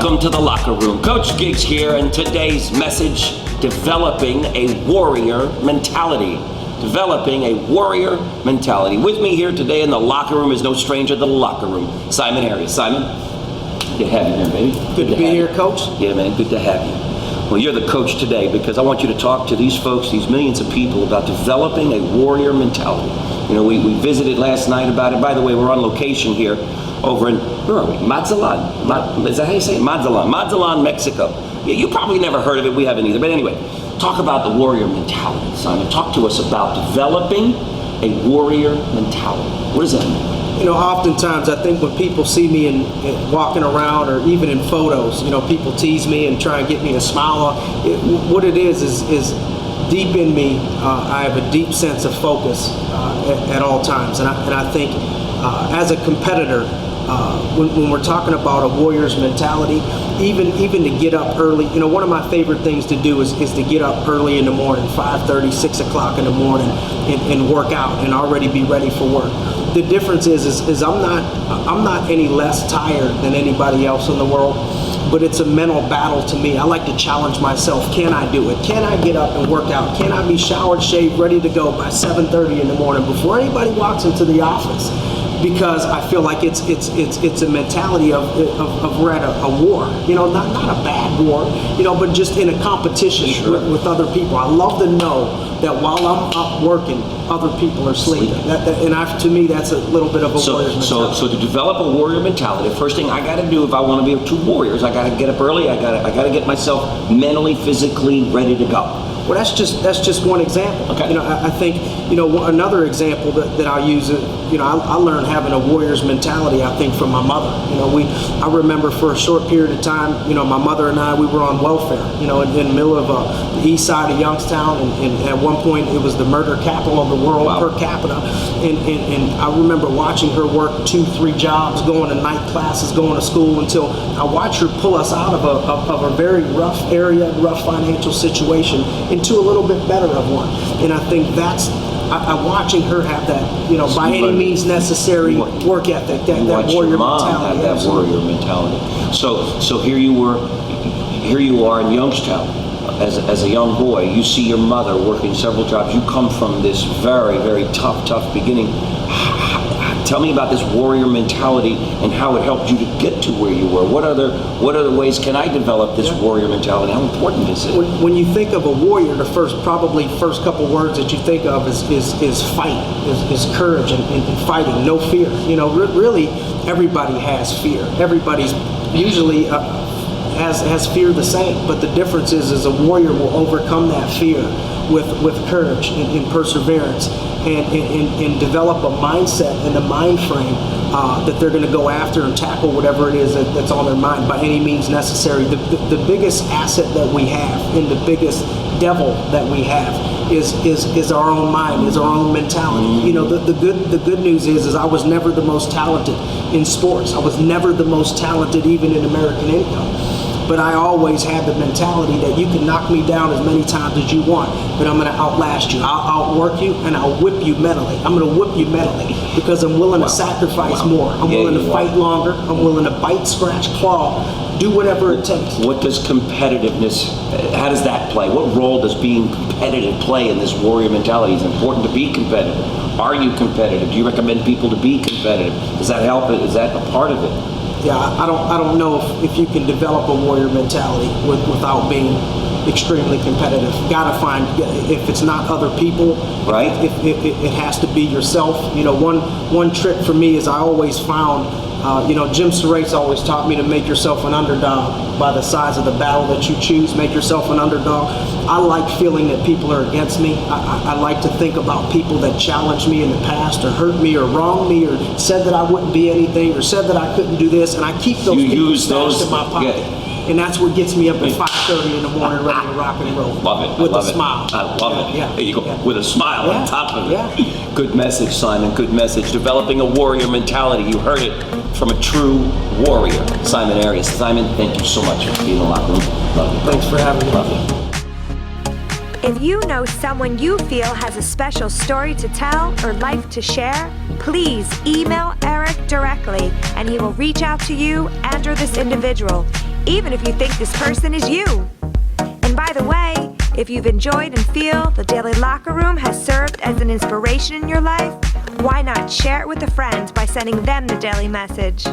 Welcome to the locker room. Coach Giggs here, and today's message, developing a warrior mentality. Developing a warrior mentality. With me here today in the locker room is no stranger to the locker room, Simon Arias. Simon, good to have you here, baby. Good to be here, Coach. Yeah, man, good to have you. Well, you're the coach today because I want you to talk to these folks, these millions of people, about developing a warrior mentality. You know, we visited last night about it. By the way, we're on location here over in, where are we? Mazatlan. Is that how you say it? Mazatlan, Mexico. Yeah, you probably never heard of it. We haven't either. But anyway, talk about the warrior mentality, Simon. Talk to us about developing a warrior mentality. What does that mean? You know, oftentimes I think when people see me in walking around or even in photos, you know, people tease me and try and get me to smile. What it is deep in me, I have a deep sense of focus at all times. And I think as a competitor, when we're talking about a warrior's mentality, even to get up early, you know, one of my favorite things to do is to get up early in the morning, 5:30, 6 o'clock in the morning, and work out and already be ready for work. The difference is I'm not any less tired than anybody else in the world, but it's a mental battle to me. I like to challenge myself. Can I do it? Can I get up and work out? Can I be showered, shaved, ready to go by 7:30 in the morning before anybody walks into the office? Because I feel like it's a mentality of we're at a war, you know, not a bad war, you know, but just in a competition with other people. I love to know that while I'm up working, other people are sleeping. To me, that's a little bit of a warrior mentality. So to develop a warrior mentality, the first thing I got to do if I want to be two warriors, I got to get up early. I got to get myself mentally, physically ready to go. Well, that's just one example. Okay. You know, I think, you know, another example that I'll use, you know, I learned having a warrior's mentality, I think, from my mother. You know, I remember for a short period of time, you know, my mother and I, we were on welfare, you know, in the middle of the east side of Youngstown, and at one point it was the murder capital of the world. Wow. Per capita, and I remember watching her work 2-3 jobs, going to night classes, going to school, until I watched her pull us out of a very rough area, rough financial situation, into a little bit better of one. And I think I'm watching her have that, you know, by any means necessary work ethic, that warrior mentality. Have that warrior mentality. So here you are in Youngstown. As a young boy, you see your mother working several jobs. You come from this very, very tough beginning. Tell me about this warrior mentality and how it helped you to get to where you were. What other ways can I develop this warrior mentality? How important is it? When you think of a warrior, the first couple words that you think of is fight, is courage and fighting, no fear. You know, really, everybody has fear. Everybody's usually has fear the same, but the difference is a warrior will overcome that fear with courage and perseverance and develop a mindset and a mind frame that they're going to go after and tackle whatever it is that's on their mind by any means necessary. The biggest asset that we have and the biggest devil that we have is our own mind, is our own mentality. You know, the good news is I was never the most talented in sports. I was never the most talented even in American income. But I always had the mentality that you can knock me down as many times as you want, but I'm going to outlast you. I'll outwork you, and I'll whip you mentally. I'm going to whip you mentally because I'm willing to sacrifice more. I'm willing to fight longer. I'm willing to bite, scratch, claw, do whatever it takes. What does competitiveness, how does that play? What role does being competitive play in this warrior mentality? It's important to be competitive. Are you competitive? Do you recommend people to be competitive? Does that help? Is that a part of it? Yeah, I don't know if you can develop a warrior mentality without being extremely competitive. Gotta find, if it's not other people, right? If it has to be yourself. You know, one trick for me is I always found, you know, Jim Surace always taught me to make yourself an underdog by the size of the battle that you choose. Make yourself an underdog. I like feeling that people are against me. I like to think about people that challenged me in the past or hurt me or wronged me or said that I wouldn't be anything or said that I couldn't do this, and I keep those people stashed in my pocket. Yeah. And that's what gets me up at 5:30 in the morning ready to rock and roll. Love it. With a smile. I love it. Yeah. There you go. Yeah. With a smile on top of it. Yeah. Good message, Simon. Good message. Developing a warrior mentality. You heard it from a true warrior, Simon Arias. Simon, thank you so much for being in the locker room. Love you. Thanks for having me. Love you. If you know someone you feel has a special story to tell or life to share, please email Eric directly and he will reach out to you and or this individual. even if you think this person is you. And by the way, if you've enjoyed and feel the Daily Locker Room has served as an inspiration in your life, why not share it with a friend by sending them the daily message?